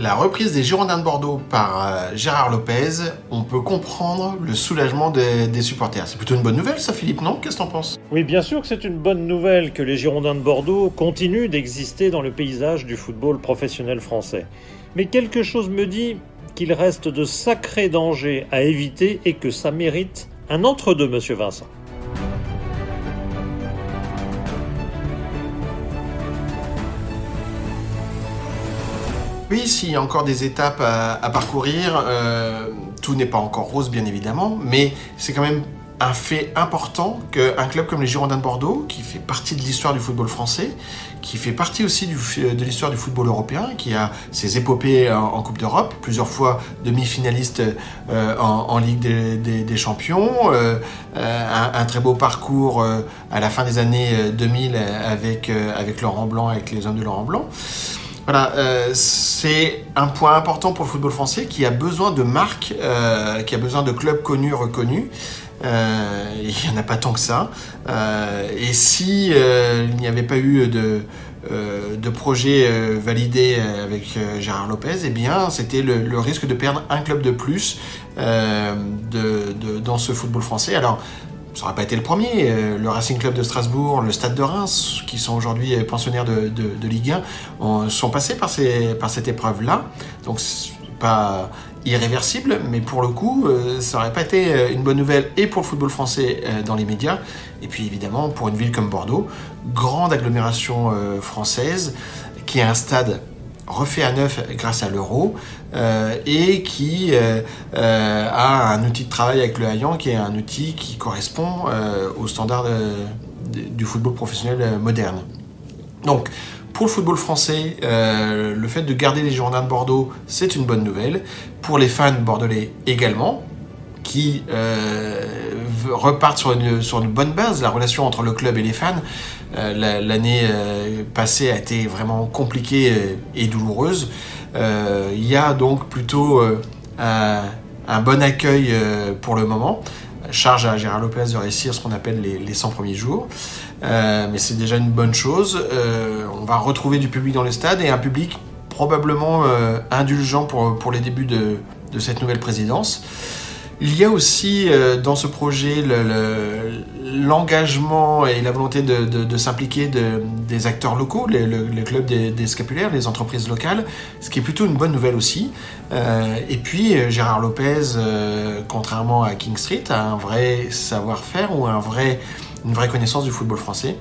la reprise des Girondins de Bordeaux par Gérard Lopez, on peut comprendre le soulagement des supporters. C'est plutôt une bonne nouvelle ça, Philippe, non? Qu'est-ce que t'en penses? Oui, bien sûr que c'est une bonne nouvelle que les Girondins de Bordeaux continuent d'exister dans le paysage du football professionnel français. Mais quelque chose me dit qu'il reste de sacrés dangers à éviter et que ça mérite un entre-deux, monsieur Vincent. Oui, s'il y a encore des étapes à parcourir, tout n'est pas encore rose bien évidemment, mais c'est quand même un fait important qu'un club comme les Girondins de Bordeaux, qui fait partie de l'histoire du football français, qui fait partie aussi de l'histoire du football européen, qui a ses épopées en Coupe d'Europe, plusieurs fois demi-finaliste en Ligue des Champions, un très beau parcours à la fin des années 2000 avec Laurent Blanc, avec les hommes de Laurent Blanc. Voilà, c'est un point important pour le football français qui a besoin de marques, qui a besoin de clubs connus, reconnus. Il n'y en a pas tant que ça. Et si il n'y avait pas eu de projet validé avec Gérard Lopez, eh bien, c'était le risque de perdre un club de plus dans ce football français. Alors, ça n'aurait pas été le premier. Le Racing Club de Strasbourg, le Stade de Reims, qui sont aujourd'hui pensionnaires de Ligue 1, sont passés par cette épreuve-là. Donc, c'est pas irréversible, mais pour le coup, ça n'aurait pas été une bonne nouvelle et pour le football français dans les médias, et puis évidemment pour une ville comme Bordeaux, grande agglomération française, qui a un stade refait à neuf grâce à l'euro et qui a un outil de travail avec le Hayan qui est un outil qui correspond aux standards du football professionnel moderne. Donc, pour le football français, le fait de garder les Girondins de Bordeaux, c'est une bonne nouvelle. Pour les fans bordelais également, qui repartent sur une bonne base. La relation entre le club et les fans, l'année passée a été vraiment compliquée et douloureuse. Il y a donc plutôt un bon accueil pour le moment. Charge à Gérard Lopez de réussir ce qu'on appelle les 100 premiers jours. Mais c'est déjà une bonne chose. On va retrouver du public dans les stades et un public probablement indulgent pour les débuts de cette nouvelle présidence. Il y a aussi dans ce projet l'engagement et la volonté de s'impliquer des acteurs locaux, les clubs des scapulaires, les entreprises locales, ce qui est plutôt une bonne nouvelle aussi. Et puis Gérard Lopez, contrairement à King Street, a un vrai savoir-faire ou une vraie connaissance du football français.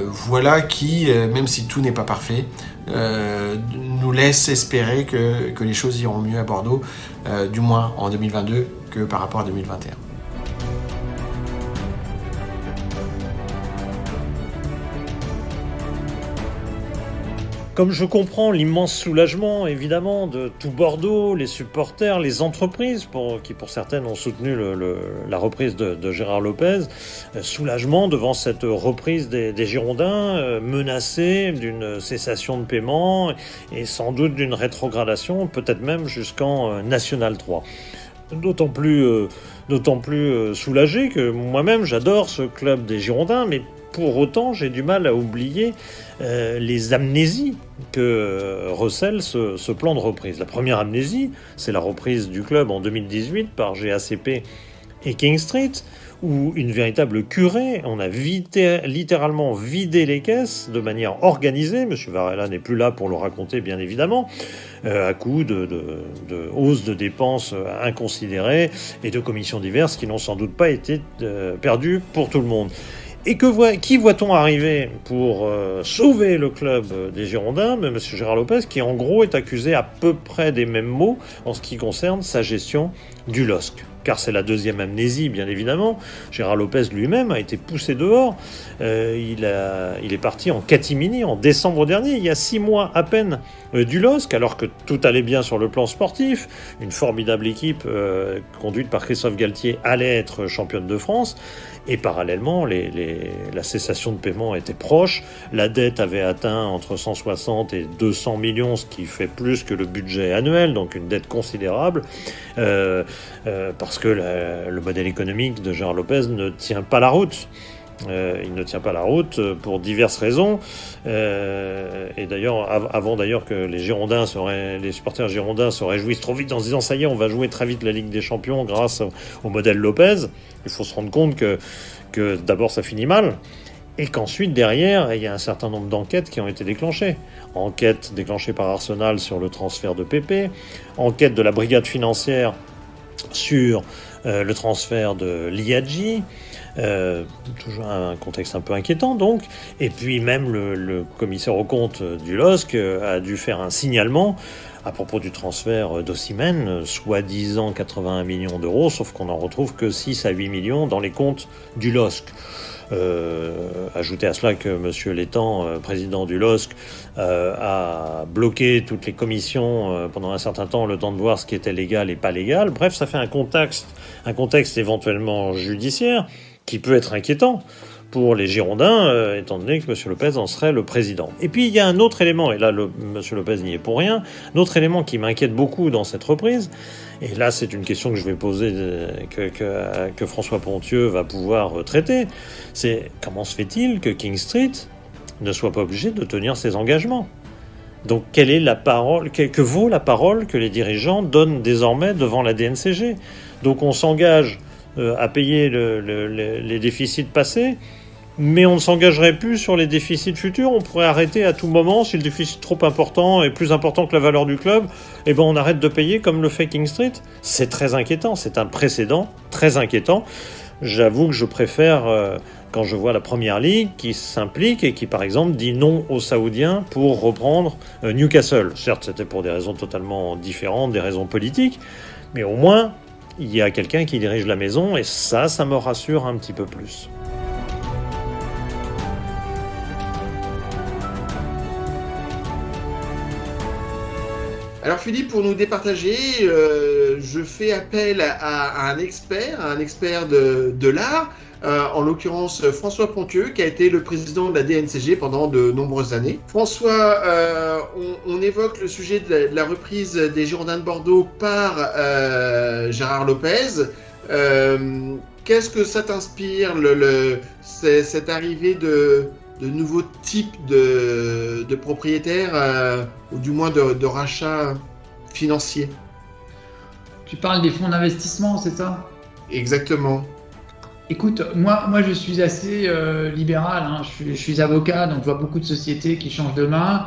Voilà qui, même si tout n'est pas parfait, nous laisse espérer que les choses iront mieux à Bordeaux, du moins en 2022 que par rapport à 2021. Comme je comprends l'immense soulagement, évidemment, de tout Bordeaux, les supporters, les entreprises, qui pour certaines ont soutenu la reprise de Gérard Lopez, soulagement devant cette reprise des Girondins, menacés d'une cessation de paiement et sans doute d'une rétrogradation, peut-être même jusqu'en National 3. D'autant plus soulagé que moi-même j'adore ce club des Girondins, mais pour autant j'ai du mal à oublier les amnésies que recèle ce plan de reprise. La première amnésie, c'est la reprise du club en 2018 par GACP et King Street, où une véritable curée, on a littéralement vidé les caisses de manière organisée. M. Varela n'est plus là pour le raconter, bien évidemment, à coup de hausse de dépenses inconsidérées et de commissions diverses qui n'ont sans doute pas été perdues pour tout le monde. Et qui voit-on arriver pour sauver le club des Girondins? M. Gérard Lopez, qui en gros est accusé à peu près des mêmes mots en ce qui concerne sa gestion du LOSC. Car c'est la deuxième amnésie, bien évidemment. Gérard Lopez lui-même a été poussé dehors. Il est parti en catimini en décembre dernier, il y a 6 mois à peine du LOSC, alors que tout allait bien sur le plan sportif. Une formidable équipe conduite par Christophe Galtier allait être championne de France. Et parallèlement, la cessation de paiement était proche. La dette avait atteint entre 160 et 200 millions, ce qui fait plus que le budget annuel, donc une dette considérable, parce que le modèle économique de Gérard Lopez ne tient pas la route. Il ne tient pas la route pour diverses raisons. Et d'ailleurs, avant d'ailleurs que les supporters girondins se réjouissent trop vite en se disant ça y est, on va jouer très vite la Ligue des Champions grâce au modèle Lopez, il faut se rendre compte que d'abord ça finit mal. Et qu'ensuite, derrière, il y a un certain nombre d'enquêtes qui ont été déclenchées. Enquête déclenchée par Arsenal sur le transfert de Pepe, enquête de la brigade financière sur le transfert de Liadji, toujours un contexte un peu inquiétant donc, et puis même le commissaire aux comptes du LOSC a dû faire un signalement à propos du transfert d'Osimhen, soi-disant 81 millions d'euros, sauf qu'on n'en retrouve que 6 à 8 millions dans les comptes du LOSC. Ajoutez à cela que M. Létang, président du LOSC, a bloqué toutes les commissions pendant un certain temps, le temps de voir ce qui était légal et pas légal. Bref, ça fait un contexte éventuellement judiciaire qui peut être inquiétant pour les Girondins, étant donné que M. Lopez en serait le président. Et puis il y a un autre élément, et là M. Lopez n'y est pour rien, un autre élément qui m'inquiète beaucoup dans cette reprise, et là c'est une question que je vais poser, que François Pontieux va pouvoir traiter, c'est comment se fait-il que King Street ne soit pas obligé de tenir ses engagements ? Donc quelle est la parole, que vaut la parole que les dirigeants donnent désormais devant la DNCG ? Donc on s'engage à payer les déficits passés, mais on ne s'engagerait plus sur les déficits futurs. On pourrait arrêter à tout moment, si le déficit est trop important et plus important que la valeur du club, eh ben on arrête de payer comme le fait King Street. C'est très inquiétant, c'est un précédent très inquiétant. J'avoue que je préfère, quand je vois la Première Ligue qui s'implique et qui par exemple dit non aux Saoudiens pour reprendre Newcastle. Certes, c'était pour des raisons totalement différentes, des raisons politiques, mais au moins il y a quelqu'un qui dirige la maison et ça me rassure un petit peu plus. Alors Philippe, pour nous départager, je fais appel à un expert de l'art, en l'occurrence François Pontieux, qui a été le président de la DNCG pendant de nombreuses années. François, on évoque le sujet de la reprise des Girondins de Bordeaux par Gérard Lopez. Qu'est-ce que ça t'inspire, cette arrivée de nouveaux types de propriétaires, ou du moins de rachats financiers? Tu parles des fonds d'investissement, c'est ça ? Exactement. Écoute, moi je suis assez libéral, hein. Je suis avocat, donc je vois beaucoup de sociétés qui changent de main.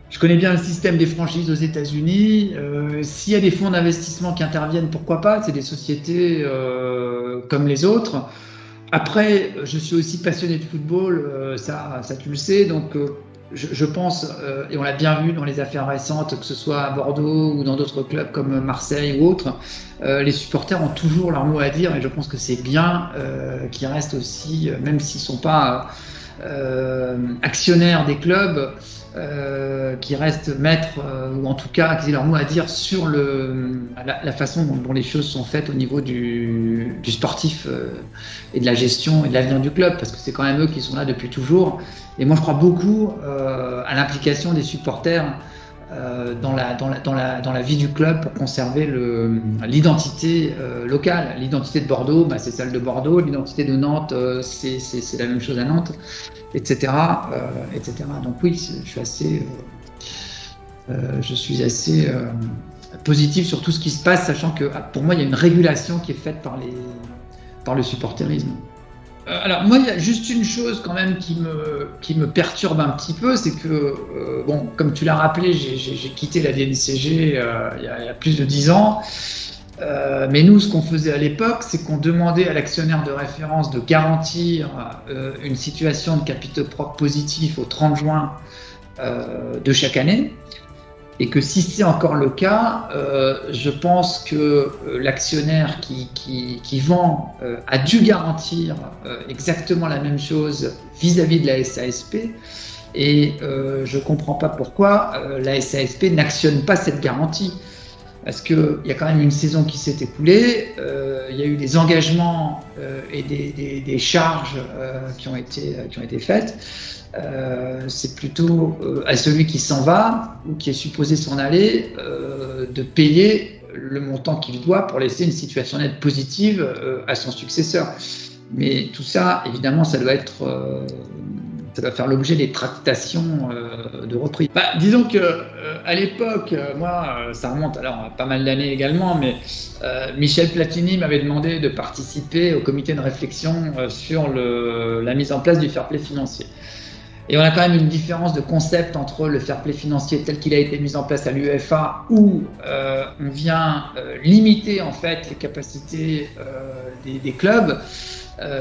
Je connais bien le système des franchises aux États-Unis. S'il y a des fonds d'investissement qui interviennent, pourquoi pas ? C'est des sociétés comme les autres. Après, je suis aussi passionné de football, ça tu le sais, donc je pense, et on l'a bien vu dans les affaires récentes, que ce soit à Bordeaux ou dans d'autres clubs comme Marseille ou autres, les supporters ont toujours leur mot à dire et je pense que c'est bien qu'ils restent aussi, même s'ils ne sont pas actionnaires des clubs, qui restent maîtres, ou en tout cas qui aient leur mot à dire sur la façon dont les choses sont faites au niveau du sportif et de la gestion et de l'avenir du club, parce que c'est quand même eux qui sont là depuis toujours. Et moi je crois beaucoup à l'implication des supporters dans la vie du club pour conserver l'identité locale. L'identité de Bordeaux, c'est celle de Bordeaux, l'identité de Nantes, c'est la même chose à Nantes, etc. Donc oui, je suis assez positif sur tout ce qui se passe, sachant que pour moi il y a une régulation qui est faite par le supporterisme. Alors moi, il y a juste une chose quand même qui me perturbe un petit peu, c'est que, comme tu l'as rappelé, j'ai quitté la DNCG il y a plus de 10 ans, mais nous, ce qu'on faisait à l'époque, c'est qu'on demandait à l'actionnaire de référence de garantir une situation de capitaux propres positifs au 30 juin de chaque année, et que si c'est encore le cas, je pense que l'actionnaire qui vend a dû garantir exactement la même chose vis-à-vis de la SASP, et je ne comprends pas pourquoi la SASP n'actionne pas cette garantie. Parce qu'il y a quand même une saison qui s'est écoulée, il y a eu des engagements et des charges qui ont été faites. C'est plutôt à celui qui s'en va ou qui est supposé s'en aller de payer le montant qu'il doit pour laisser une situation nette positive à son successeur. Mais tout ça, évidemment, ça doit faire l'objet des tractations de reprise. Disons que à l'époque, moi, ça remonte alors à pas mal d'années également, mais Michel Platini m'avait demandé de participer au comité de réflexion sur la mise en place du fair play financier. Et on a quand même une différence de concept entre le fair play financier tel qu'il a été mis en place à l'UEFA, où on vient limiter en fait les capacités des clubs,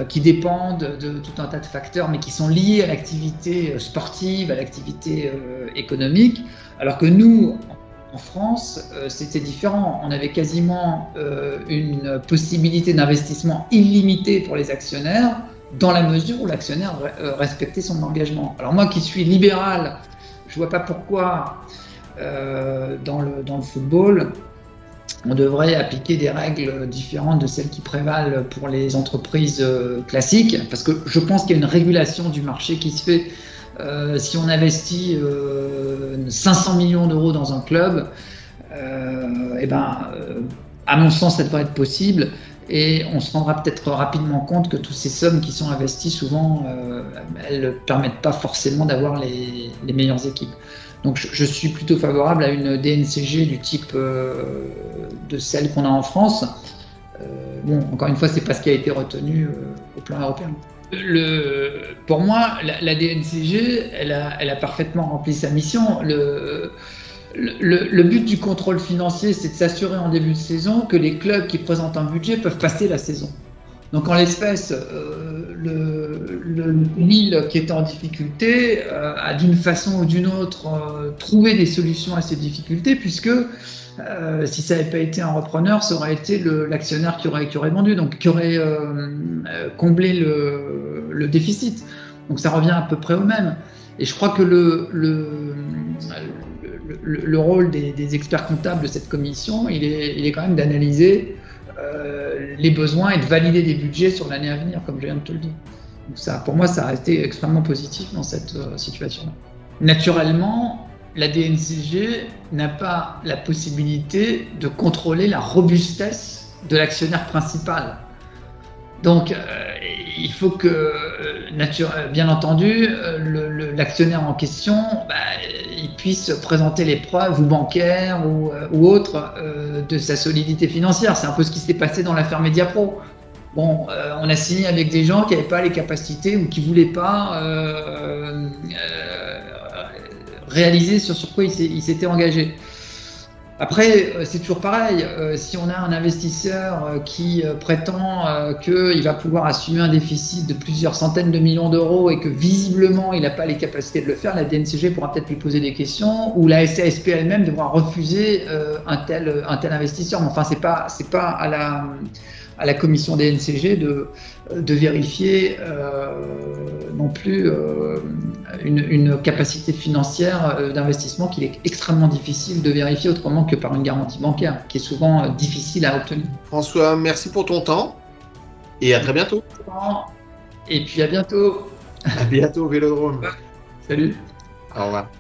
qui dépendent de tout un tas de facteurs, mais qui sont liés à l'activité sportive, à l'activité économique, alors que nous, en France, c'était différent. On avait quasiment une possibilité d'investissement illimitée pour les actionnaires, dans la mesure où l'actionnaire respectait son engagement. Alors moi qui suis libéral, je ne vois pas pourquoi dans le football, on devrait appliquer des règles différentes de celles qui prévalent pour les entreprises classiques, parce que je pense qu'il y a une régulation du marché qui se fait. Si on investit 500 millions d'euros dans un club, à mon sens, ça devrait être possible. Et on se rendra peut-être rapidement compte que toutes ces sommes qui sont investies, souvent, elles ne permettent pas forcément d'avoir les meilleures équipes. Donc je suis plutôt favorable à une DNCG du type de celle qu'on a en France. Encore une fois, c'est pas ce qui a été retenu au plan européen. Pour moi, la DNCG, elle a parfaitement rempli sa mission. Le but du contrôle financier, c'est de s'assurer en début de saison que les clubs qui présentent un budget peuvent passer la saison. Donc en l'espèce, Lille qui est en difficulté a d'une façon ou d'une autre trouvé des solutions à ces difficultés, puisque si ça n'avait pas été un repreneur, ça aurait été l'actionnaire qui aurait vendu, donc qui aurait comblé le déficit. Donc ça revient à peu près au même. Et je crois que le rôle des experts comptables de cette commission, il est quand même d'analyser les besoins et de valider des budgets sur l'année à venir, comme je viens de te le dire. Donc ça, pour moi, ça a été extrêmement positif dans cette situation-là. Naturellement, la DNCG n'a pas la possibilité de contrôler la robustesse de l'actionnaire principal. Donc, il faut que, bien entendu, l'actionnaire en question, il puisse présenter les preuves, ou bancaires ou autres, de sa solidité financière. C'est un peu ce qui s'est passé dans l'affaire Mediapro. Bon, on a signé avec des gens qui n'avaient pas les capacités ou qui ne voulaient pas réaliser sur quoi ils s'étaient engagés. Après, c'est toujours pareil. Si on a un investisseur qui prétend qu'il va pouvoir assumer un déficit de plusieurs centaines de millions d'euros et que visiblement il n'a pas les capacités de le faire, la DNCG pourra peut-être lui poser des questions, ou la SASP elle-même devra refuser un tel investisseur. Mais enfin, c'est pas à la commission DNCG de vérifier non plus une capacité financière d'investissement qu'il est extrêmement difficile de vérifier autrement que par une garantie bancaire, qui est souvent difficile à obtenir. François, merci pour ton temps et à très bientôt. Et puis à bientôt. À bientôt au Vélodrome. Salut. Au revoir.